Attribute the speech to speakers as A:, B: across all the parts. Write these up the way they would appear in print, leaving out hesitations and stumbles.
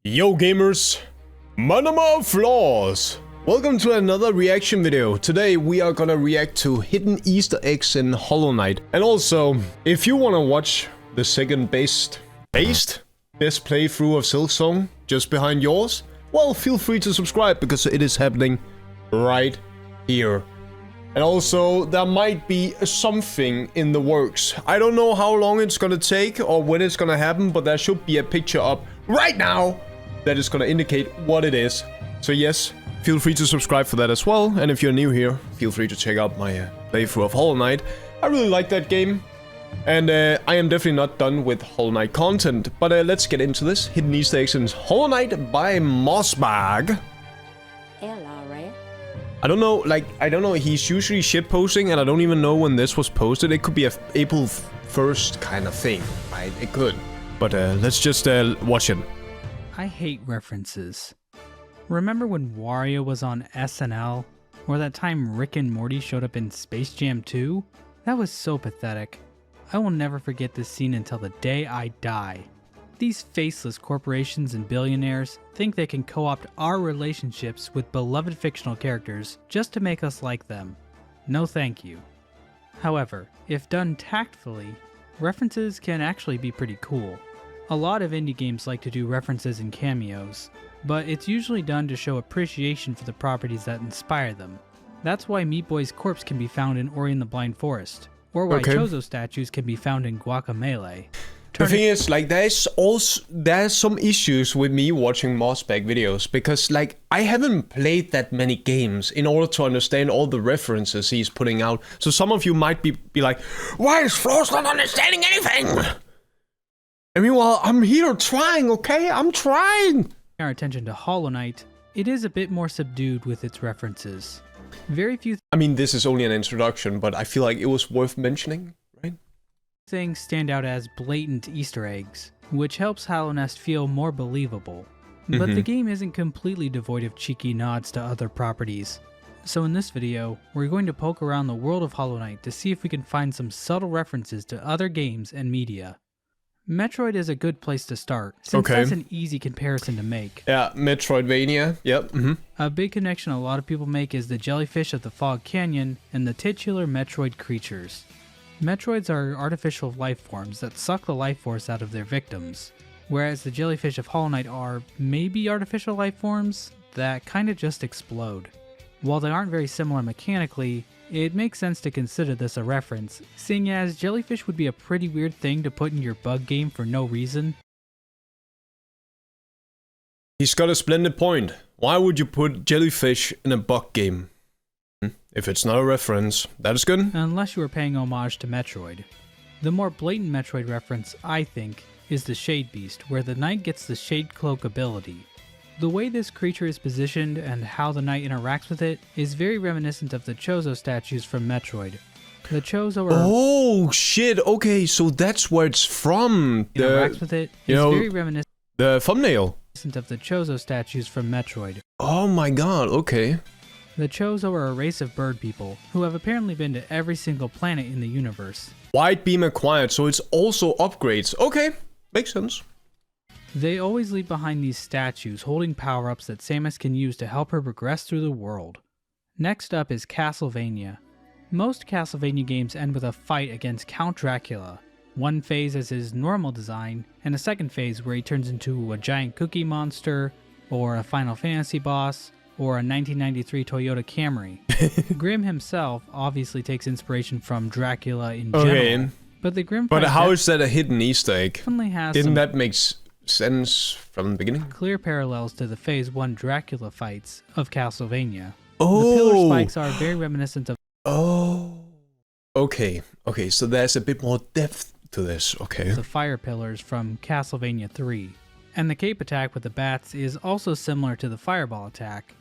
A: Yo gamers, Manama Flaws! Welcome to another reaction video. Today we are gonna react to hidden Easter eggs in Hollow Knight. And also, if you wanna watch the second best playthrough of Silksong just behind yours, well, feel free to subscribe because it is happening right here. And also, there might be something in the works. I don't know how long it's gonna take or when it's gonna happen, but there should be a picture up right now that is gonna indicate what it is. So yes, feel free to subscribe for that as well. And if you're new here, feel free to check out my playthrough of Hollow Knight. I really like that game. And I am definitely not done with Hollow Knight content. But let's get into this. Hidden Easter eggs in Hollow Knight by mossbag. I don't know, I don't know, he's usually shitposting and I don't even know when this was posted. It could be a April 1st kind of thing, right? It could. But let's just watch him.
B: I hate references. Remember when Wario was on SNL? Or that time Rick and Morty showed up in Space Jam 2? That was so pathetic. I will never forget this scene until the day I die. These faceless corporations and billionaires think they can co-opt our relationships with beloved fictional characters just to make us like them. No thank you. However, if done tactfully, references can actually be pretty cool. A lot of indie games like to do references and cameos, but it's usually done to show appreciation for the properties that inspire them. That's why Meat Boy's corpse can be found in Ori and the Blind Forest, or why Chozo statues can be found in Guacamelee.
A: The thing is, there's some issues with me watching mossbag videos because, I haven't played that many games in order to understand all the references he's putting out. So some of you might be like, why is Flaws not understanding anything? I mean, well, I'm here trying, okay? I'm trying!
B: Our attention to Hollow Knight, it is a bit more subdued with its references. Very few
A: I mean, this is only an introduction, but I feel like it was worth mentioning.
B: Things stand out as blatant Easter eggs, which helps Hollow Nest feel more believable. But the game isn't completely devoid of cheeky nods to other properties. So in this video, we're going to poke around the world of Hollow Knight to see if we can find some subtle references to other games and media. Metroid is a good place to start, since that's an easy comparison to make.
A: Yeah, Metroidvania, yep.
B: A big connection a lot of people make is the jellyfish of the Fog Canyon and the titular Metroid creatures. Metroids are artificial life forms that suck the life force out of their victims, whereas the jellyfish of Hollow Knight are maybe artificial life forms that kinda just explode. While they aren't very similar mechanically, it makes sense to consider this a reference, seeing as jellyfish would be a pretty weird thing to put in your bug game for no reason.
A: He's got a splendid point. Why would you put jellyfish in a bug game? If it's not a reference, that is good.
B: Unless you were paying homage to Metroid. The more blatant Metroid reference, I think, is the Shade Beast, where the Knight gets the Shade Cloak ability. The way this creature is positioned and how the Knight interacts with it is very reminiscent of the Chozo statues from Metroid. The Chozo are...
A: Oh shit, okay, so that's where it's from.
B: Interacts with it is very reminiscent...
A: The thumbnail.
B: ...of the Chozo statues from Metroid.
A: Oh my god, okay.
B: The Chozo are a race of bird people, who have apparently been to every single planet in the universe.
A: White beam acquired, so it's also upgrades. Okay, makes sense.
B: They always leave behind these statues holding power-ups that Samus can use to help her progress through the world. Next up is Castlevania. Most Castlevania games end with a fight against Count Dracula. One phase as his normal design, and a second phase where he turns into a giant cookie monster, or a Final Fantasy boss, or a 1993 Toyota Camry. Grimm himself obviously takes inspiration from Dracula in general, but the Grimm
A: But how is that a hidden Easter egg?
B: Definitely has
A: Didn't that make sense from the beginning?
B: Clear parallels to the Phase 1 Dracula fights of Castlevania.
A: Oh!
B: The pillar spikes are very reminiscent of...
A: Oh! Okay, so there's a bit more depth to this, okay.
B: The fire pillars from Castlevania 3. And the cape attack with the bats is also similar to the fireball attack.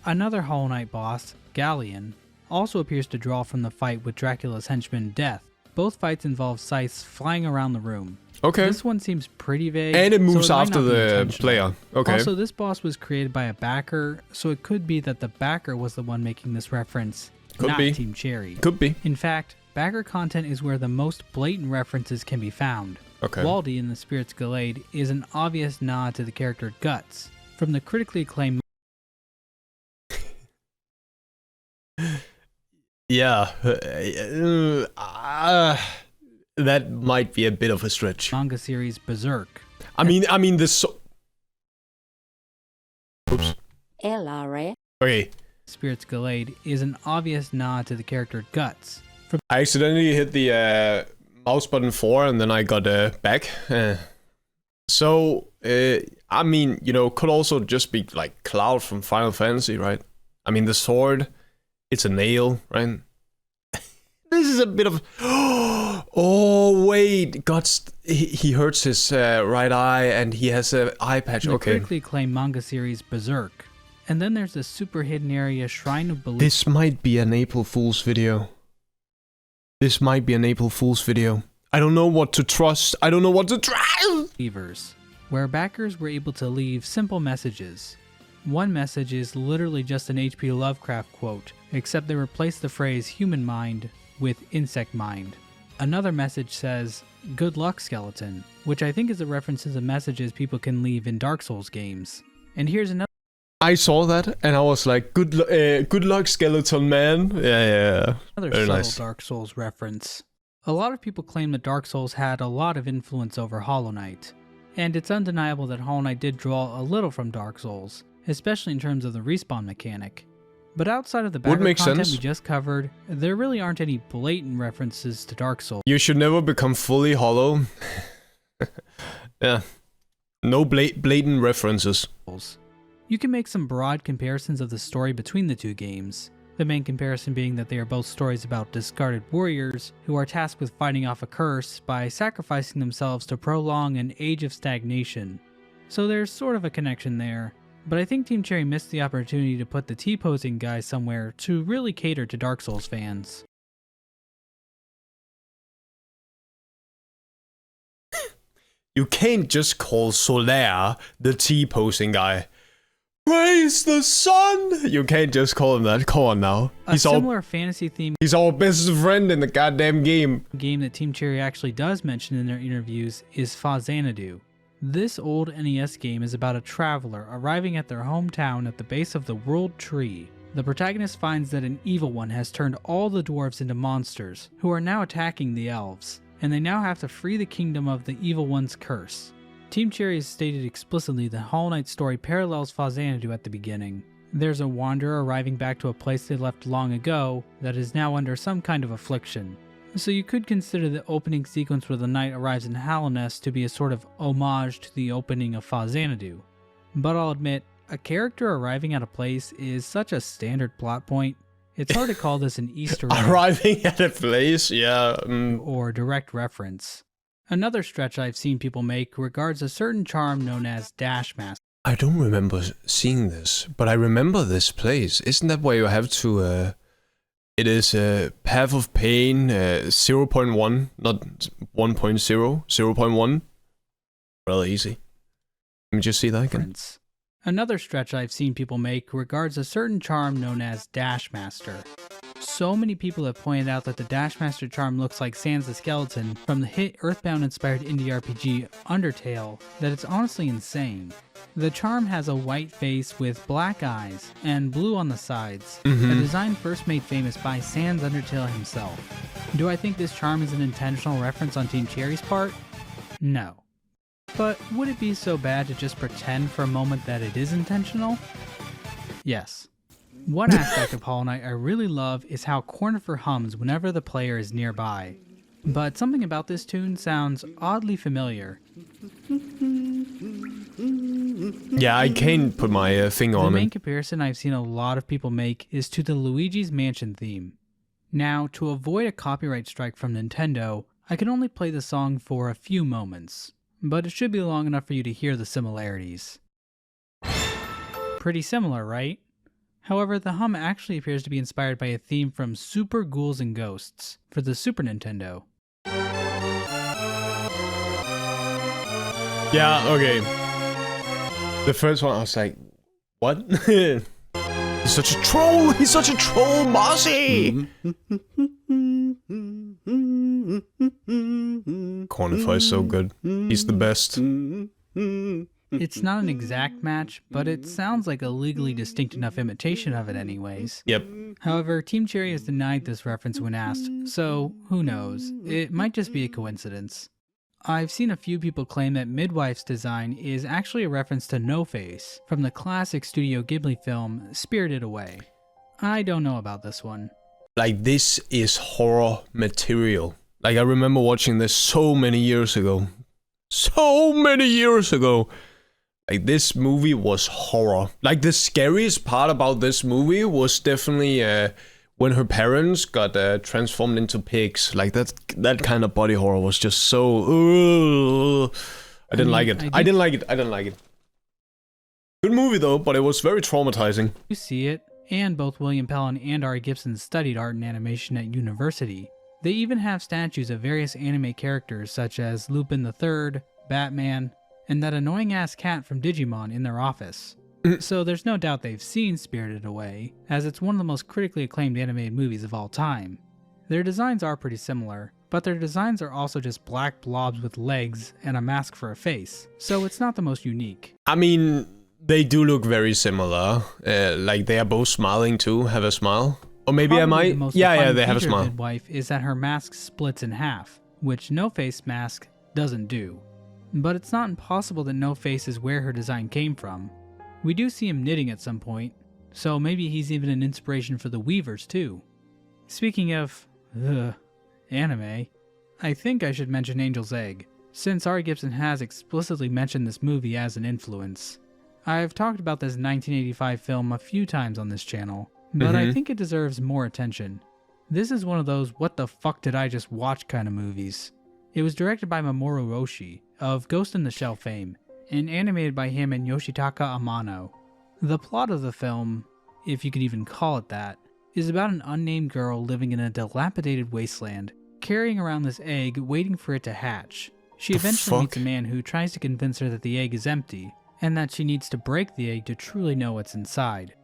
B: Another Hollow Knight boss, Galleon, also appears to draw from the fight with Dracula's henchman Death. Both fights involve scythes flying around the room.
A: Okay.
B: This one seems pretty vague.
A: And it moves
B: so
A: after the player. Okay.
B: Also, this boss was created by a backer, so it could be that the backer was the one making this reference, not Team Cherry.
A: Could be.
B: In fact, backer content is where the most blatant references can be found.
A: Okay.
B: Waldy in The Spirits Gallade is an obvious nod to the character Guts from the critically acclaimed
A: Yeah. That might be a bit of a stretch.
B: manga series Berserk.
A: I mean this. Oops. Okay.
B: Spirits Gallade is an obvious nod to the character Guts from
A: I accidentally hit the mouse button 4 and then I got back. So, I mean, you know, could also just be like Cloud from Final Fantasy, right? I mean, the sword, it's a nail, right? This is a bit of... Oh, wait. He hurts his right eye and he has an eye patch.
B: the
A: Okay.
B: critically acclaimed manga series Berserk. And then there's the super hidden area Shrine of Belief.
A: This might be an April Fool's video. This might be an April Fool's video. I don't know what to trust. I don't know what to trust.
B: Believers, where backers were able to leave simple messages. One message is literally just an H.P. Lovecraft quote, except they replaced the phrase human mind with insect mind. Another message says, "Good luck, skeleton," which I think is a reference to the messages people can leave in Dark Souls games. And here's another
A: I saw that and I was like, good luck, skeleton man. Yeah. Very
B: subtle
A: nice.
B: Dark Souls reference. A lot of people claim that Dark Souls had a lot of influence over Hollow Knight, and it's undeniable that Hollow Knight did draw a little from Dark Souls, especially in terms of the respawn mechanic. But outside of the background content we just covered, there really aren't any blatant references to Dark Souls.
A: You should never become fully hollow. Yeah. No blatant references.
B: You can make some broad comparisons of the story between the two games. The main comparison being that they are both stories about discarded warriors who are tasked with fighting off a curse by sacrificing themselves to prolong an age of stagnation. So there's sort of a connection there, but I think Team Cherry missed the opportunity to put the T-posing guy somewhere to really cater to Dark Souls fans.
A: You can't just call Solaire the T-posing guy. Praise the sun! You can't just call him that. Come on now.
B: A similar fantasy theme
A: He's our best friend in the goddamn game.
B: game that Team Cherry actually does mention in their interviews is Xanadu. This old NES game is about a traveler arriving at their hometown at the base of the World Tree. The protagonist finds that an evil one has turned all the dwarves into monsters, who are now attacking the elves, and they now have to free the kingdom of the evil one's curse. Team Cherry has stated explicitly that Hollow Knight's story parallels Xanadu at the beginning. There's a wanderer arriving back to a place they left long ago that is now under some kind of affliction. So you could consider the opening sequence where the knight arrives in Hallownest to be a sort of homage to the opening of Xanadu. But I'll admit, a character arriving at a place is such a standard plot point, it's hard to call this an Easter egg
A: Arriving at a place, yeah.
B: or direct reference. Another stretch I've seen people make regards a certain charm known as Dash Master.
A: I don't remember seeing this, but I remember this place. Isn't that where you have to, it is Path of Pain 0.1, not 1.0, 0.1. Really easy. Let me just see that again.
B: Another stretch I've seen people make regards a certain charm known as Dash Master. So many people have pointed out that the Dash Master charm looks like Sans the Skeleton from the hit Earthbound-inspired indie RPG Undertale that it's honestly insane. The charm has a white face with black eyes and blue on the sides, a design first made famous by Sans Undertale himself. Do I think this charm is an intentional reference on Team Cherry's part? No. But would it be so bad to just pretend for a moment that it is intentional? Yes. One aspect of Hollow Knight I really love is how Cornifer hums whenever the player is nearby. But something about this tune sounds oddly familiar.
A: Yeah, I can't put my finger
B: The
A: on
B: main
A: it.
B: comparison I've seen a lot of people make is to the Luigi's Mansion theme. Now, to avoid a copyright strike from Nintendo, I can only play the song for a few moments, but it should be long enough for you to hear the similarities. Pretty similar, right? However, the hum actually appears to be inspired by a theme from Super Ghouls and Ghosts for the Super Nintendo.
A: Yeah, okay. The first one, I was like, what? He's such a troll! He's such a troll, Mossy! Cornify is so good. He's the best.
B: It's not an exact match, but it sounds like a legally distinct enough imitation of it anyways.
A: Yep.
B: However, Team Cherry has denied this reference when asked, so who knows? It might just be a coincidence. I've seen a few people claim that Midwife's design is actually a reference to No Face from the classic Studio Ghibli film Spirited Away. I don't know about this one.
A: Like, this is horror material. Like, I remember watching this so many years ago. So many years ago! Like, this movie was horror. Like, the scariest part about this movie was definitely when her parents got transformed into pigs. Like, that kind of body horror was just so... I didn't like it. I didn't like it. Good movie though, but it was very traumatizing.
B: You see it, and both William Pellin and Ari Gibson studied art and animation at university. They even have statues of various anime characters such as Lupin III, Batman, and that annoying-ass cat from Digimon in their office. So there's no doubt they've seen Spirited Away, as it's one of the most critically acclaimed animated movies of all time. Their designs are pretty similar, but their designs are also just black blobs with legs and a mask for a face, so it's not the most unique.
A: I mean, they do look very similar. Like, they are both smiling too, have a smile. Or maybe
B: Probably
A: I
B: the most
A: might... Yeah,
B: defining
A: they have a
B: feature of
A: smile.
B: Midwife is that her mask splits in half, which No Face mask doesn't do. But it's not impossible that No Face is where her design came from. We do see him knitting at some point, so maybe he's even an inspiration for the Weavers too. Speaking of anime, I think I should mention Angel's Egg, since Ari Gibson has explicitly mentioned this movie as an influence. I've talked about this 1985 film a few times on this channel, but I think it deserves more attention. This is one of those what the fuck did I just watch kind of movies. It was directed by Mamoru Oshii of Ghost in the Shell fame, and animated by him and Yoshitaka Amano. The plot of the film, if you could even call it that, is about an unnamed girl living in a dilapidated wasteland, carrying around this egg waiting for it to hatch. She eventually meets a man who tries to convince her that the egg is empty, and that she needs to break the egg to truly know what's inside.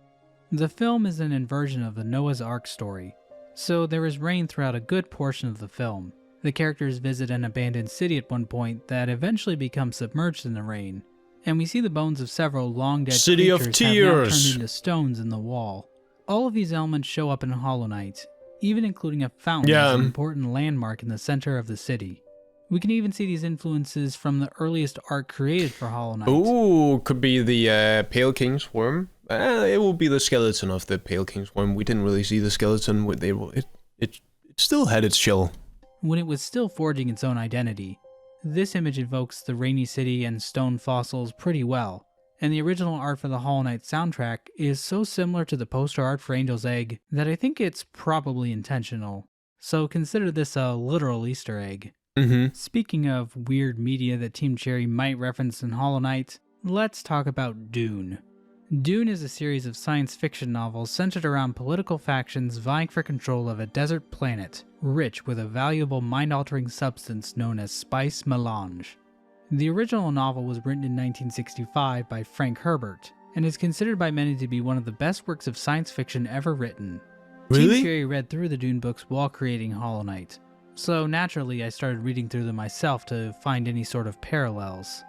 B: The film is an inversion of the Noah's Ark story, so there is rain throughout a good portion of the film. The characters visit an abandoned city at one point that eventually becomes submerged in the rain, and we see the bones of several long-dead
A: City of
B: creatures have now
A: Tears.
B: turned into stones in the wall. All of these elements show up in Hollow Knight, even including a fountain as an important landmark in the center of the city. We can even see these influences from the earliest art created for Hollow Knight.
A: Ooh, could be the Pale King's worm. It will be the skeleton of the Pale King's worm. We didn't really see the skeleton. It still had its shell.
B: When it was still forging its own identity. This image evokes the rainy city and stone fossils pretty well, and the original art for the Hollow Knight soundtrack is so similar to the poster art for Angel's Egg that I think it's probably intentional. So consider this a literal Easter egg. Speaking of weird media that Team Cherry might reference in Hollow Knight, let's talk about Dune. Dune is a series of science fiction novels centered around political factions vying for control of a desert planet, rich with a valuable mind-altering substance known as spice melange. The original novel was written in 1965 by Frank Herbert, and is considered by many to be one of the best works of science fiction ever written.
A: Really?
B: Team Cherry read through the Dune books while creating Hollow Knight, so naturally I started reading through them myself to find any sort of parallels.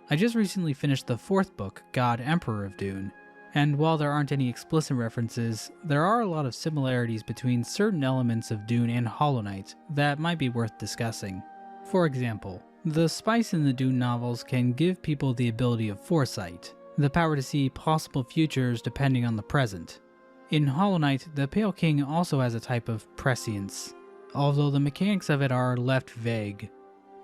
B: I just recently finished the fourth book, God Emperor of Dune, and while there aren't any explicit references, there are a lot of similarities between certain elements of Dune and Hollow Knight that might be worth discussing. For example, the spice in the Dune novels can give people the ability of foresight, the power to see possible futures depending on the present. In Hollow Knight, the Pale King also has a type of prescience, although the mechanics of it are left vague.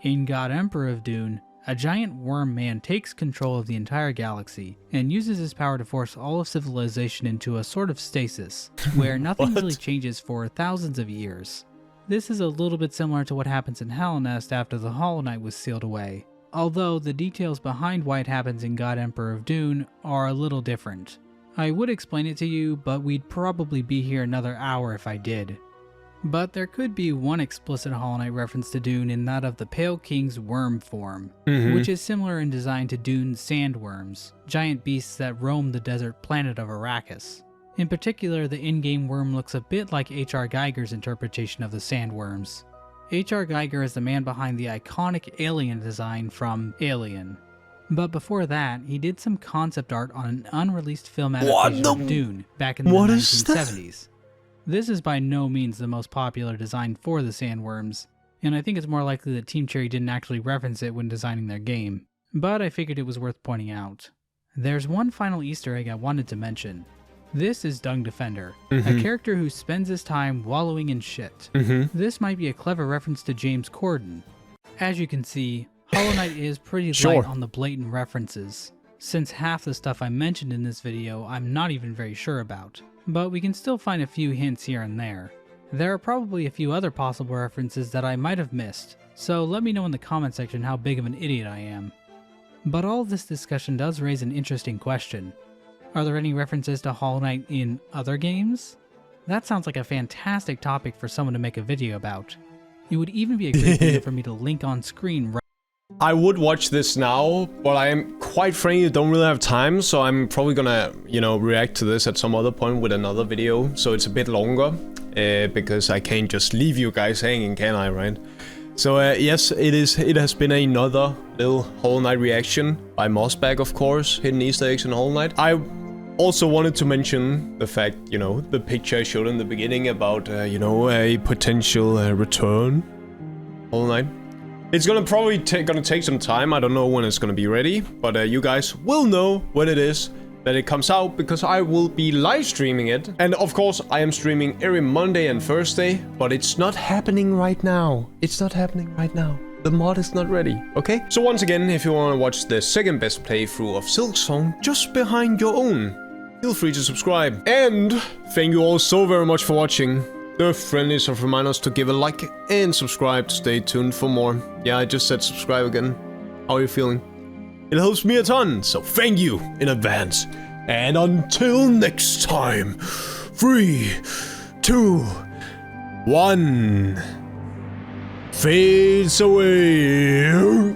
B: In God Emperor of Dune, a giant worm man takes control of the entire galaxy and uses his power to force all of civilization into a sort of stasis, where nothing really changes for thousands of years. This is a little bit similar to what happens in Hallownest after the Hollow Knight was sealed away, although the details behind why it happens in God Emperor of Dune are a little different. I would explain it to you, but we'd probably be here another hour if I did. But there could be one explicit Hollow Knight reference to Dune in that of the Pale King's worm form, which is similar in design to Dune's sandworms, giant beasts that roam the desert planet of Arrakis. In particular, the in-game worm looks a bit like H.R. Geiger's interpretation of the sandworms. H.R. Geiger is the man behind the iconic alien design from Alien. But before that, he did some concept art on an unreleased film adaptation of Dune back in the 1970s. This is by no means the most popular design for the sandworms, and I think it's more likely that Team Cherry didn't actually reference it when designing their game. But I figured it was worth pointing out. There's one final Easter egg I wanted to mention. This is Dung Defender, a character who spends his time wallowing in shit. This might be a clever reference to James Corden. As you can see, Hollow Knight is pretty light on the blatant references, since half the stuff I mentioned in this video I'm not even very sure about, but we can still find a few hints here and there. There are probably a few other possible references that I might have missed, so let me know in the comment section how big of an idiot I am. But all of this discussion does raise an interesting question. Are there any references to Hollow Knight in other games? That sounds like a fantastic topic for someone to make a video about. It would even be a great video for me to link on screen right.
A: I would watch this now, but I am quite frankly don't really have time, so I'm probably gonna, react to this at some other point with another video, so it's a bit longer, because I can't just leave you guys hanging, can I, right? So yes, it has been another little Hollow Knight reaction by mossbag, of course, hidden Easter eggs in Hollow Knight. I also wanted to mention the fact, the picture I showed in the beginning about, a potential return Hollow Knight. It's gonna probably take some time. I don't know when it's gonna be ready, but you guys will know when it is that it comes out, because I will be live streaming it. And of course, I am streaming every Monday and Thursday, but it's not happening right now. It's not happening right now. The mod is not ready, okay? So once again, if you want to watch the second best playthrough of Silksong just behind your own, feel free to subscribe. And thank you all so very much for watching. The friendliest of reminders to give a like and subscribe to stay tuned for more. Yeah, I just said subscribe again. How are you feeling? It helps me a ton, so thank you in advance. And until next time, 3, 2, 1, fades away.